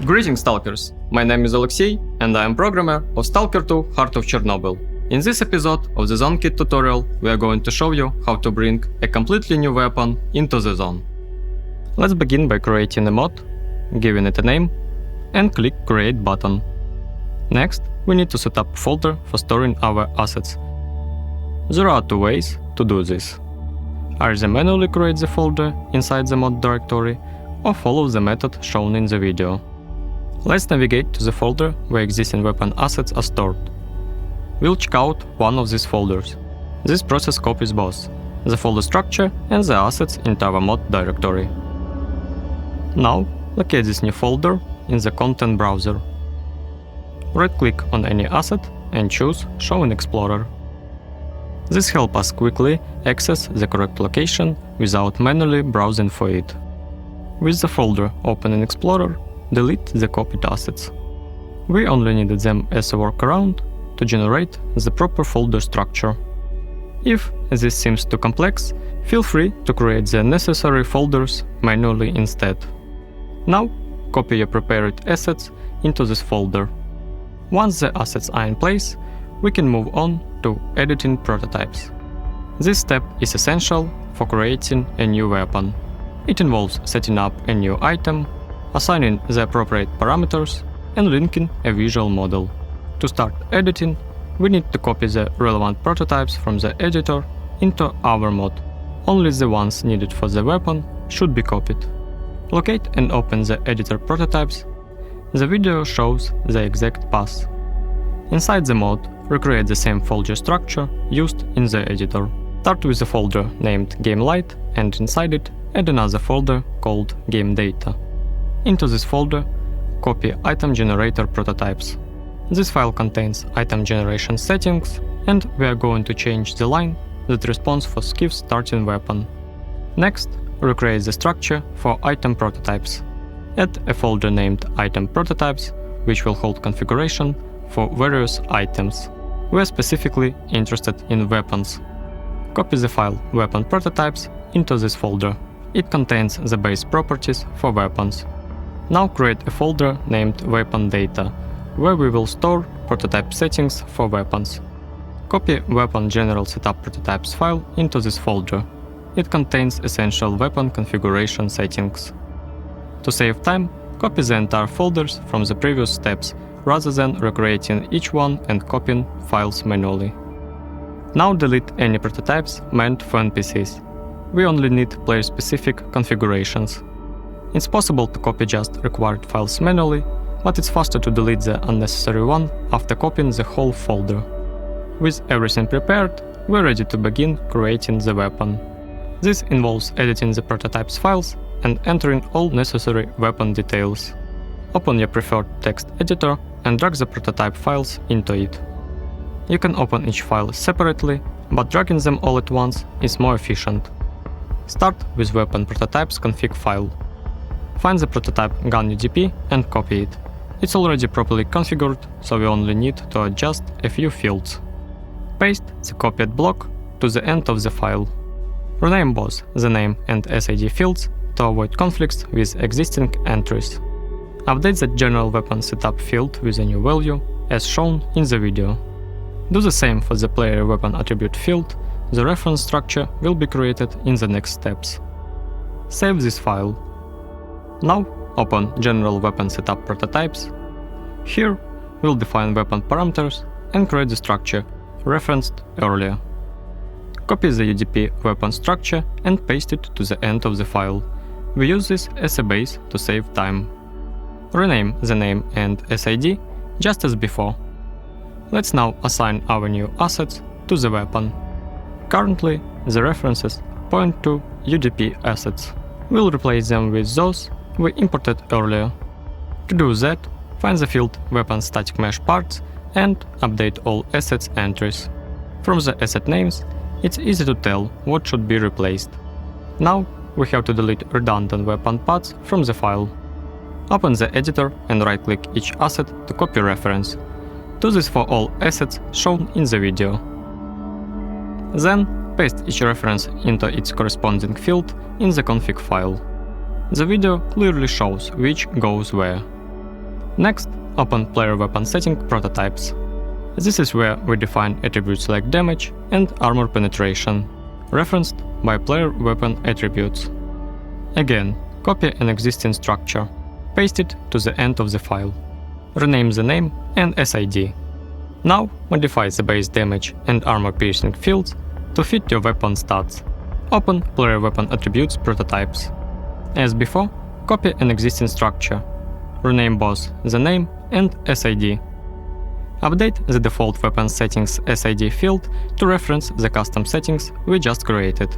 Greetings, Stalkers! My name is Alexey, and I am programmer of Stalker 2 Heart of Chernobyl. In this episode of the Zone Kit tutorial, we are going to show you how to bring a completely new weapon into the zone. Let's begin by creating a mod, giving it a name, and click Create button. Next, we need to set up a folder for storing our assets. There are two ways to do this. Either manually create the folder inside the mod directory, or follow the method shown in the video. Let's navigate to the folder where existing weapon assets are stored. We'll check out one of these folders. This process copies both the folder structure and the assets into our mod directory. Now, locate this new folder in the content browser. Right-click on any asset and choose Show in Explorer. This helps us quickly access the correct location without manually browsing for it. With the folder open in Explorer, delete the copied assets. We only needed them as a workaround to generate the proper folder structure. If this seems too complex, feel free to create the necessary folders manually instead. Now, copy your prepared assets into this folder. Once the assets are in place, we can move on to editing prototypes. This step is essential for creating a new weapon. It involves setting up a new item, assigning the appropriate parameters, and linking a visual model. To start editing, we need to copy the relevant prototypes from the editor into our mod. Only the ones needed for the weapon should be copied. Locate and open the editor prototypes. The video shows the exact path. Inside the mod, recreate the same folder structure used in the editor. Start with a folder named GameLight, and inside it, add another folder called Game Data. Into this folder, copy item generator prototypes. This file contains item generation settings, and we are going to change the line that responds for Skif's starting weapon. Next, recreate the structure for item prototypes. Add a folder named Item Prototypes, which will hold configuration for various items. We are specifically interested in weapons. Copy the file Weapon Prototypes into this folder. It contains the base properties for weapons. Now create a folder named Weapon Data, where we will store prototype settings for weapons. Copy Weapon General Setup Prototypes file into this folder. It contains essential weapon configuration settings. To save time, copy the entire folders from the previous steps, rather than recreating each one and copying files manually. Now delete any prototypes meant for NPCs. We only need player-specific configurations. It's possible to copy just required files manually, but it's faster to delete the unnecessary one after copying the whole folder. With everything prepared, we're ready to begin creating the weapon. This involves editing the prototypes files and entering all necessary weapon details. Open your preferred text editor and drag the prototype files into it. You can open each file separately, but dragging them all at once is more efficient. Start with Weapon Prototypes config file. Find the prototype gun UDP and copy it. It's already properly configured, so we only need to adjust a few fields. Paste the copied block to the end of the file. Rename both the name and SID fields to avoid conflicts with existing entries. Update the General Weapon Setup field with a new value, as shown in the video. Do the same for the Player Weapon Attribute field. The reference structure will be created in the next steps. Save this file. Now, open General Weapon Setup Prototypes. Here, we'll define weapon parameters and create the structure referenced earlier. Copy the UDP weapon structure and paste it to the end of the file. We use this as a base to save time. Rename the name and SID just as before. Let's now assign our new assets to the weapon. Currently, the references point to UDP assets. We'll replace them with those we imported earlier. To do that, find the field Weapon Static Mesh Parts and update all assets entries. From the asset names, it's easy to tell what should be replaced. Now, we have to delete redundant weapon parts from the file. Open the editor and right-click each asset to copy reference. Do this for all assets shown in the video. Then, paste each reference into its corresponding field in the config file. The video clearly shows which goes where. Next, open Player Weapon Setting Prototypes. This is where we define attributes like damage and armor penetration, referenced by Player Weapon Attributes. Again, copy an existing structure, paste it to the end of the file, rename the name and SID. Now modify the base damage and armor piercing fields to fit your weapon stats. Open Player Weapon Attributes Prototypes. As before, copy an existing structure, rename both the name and SID. Update the default weapon settings SID field to reference the custom settings we just created.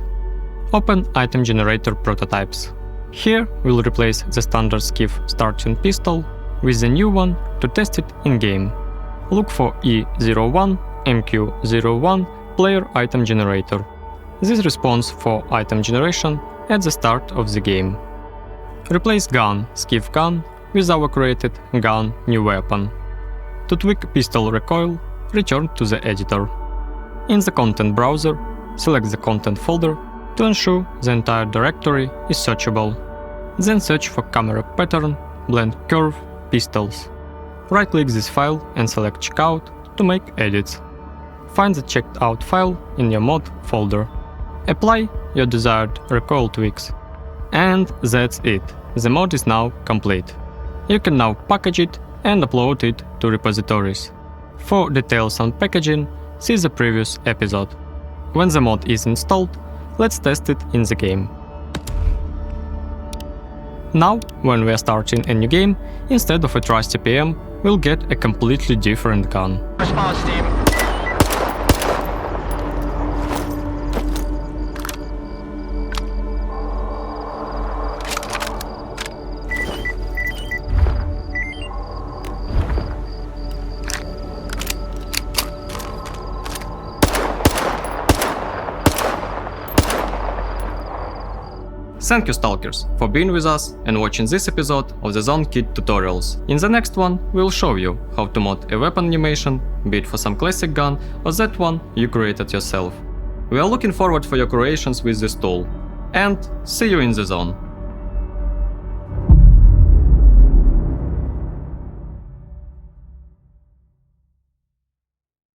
Open Item Generator Prototypes. Here we'll replace the standard SCIF starting pistol with the new one to test it in-game. Look for E01 MQ01 Player Item Generator. This responds for item generation at the start of the game. Replace gun SCIF gun with our created gun new weapon. To tweak pistol recoil, return to the editor. In the content browser, select the content folder to ensure the entire directory is searchable. Then search for camera pattern, blend curve, pistols. Right-click this file and select Checkout to make edits. Find the checked out file in your mod folder. Apply your desired recoil tweaks. And that's it. The mod is now complete. You can now package it and upload it to repositories. For details on packaging, see the previous episode. When the mod is installed, let's test it in the game. Now, when we are starting a new game, instead of a trusty PM, we'll get a completely different gun. Response team. Thank you, Stalkers, for being with us and watching this episode of the Zone Kit tutorials. In the next one, we'll show you how to mod a weapon animation, be it for some classic gun or that one you created yourself. We are looking forward for your creations with this tool. And see you in the zone.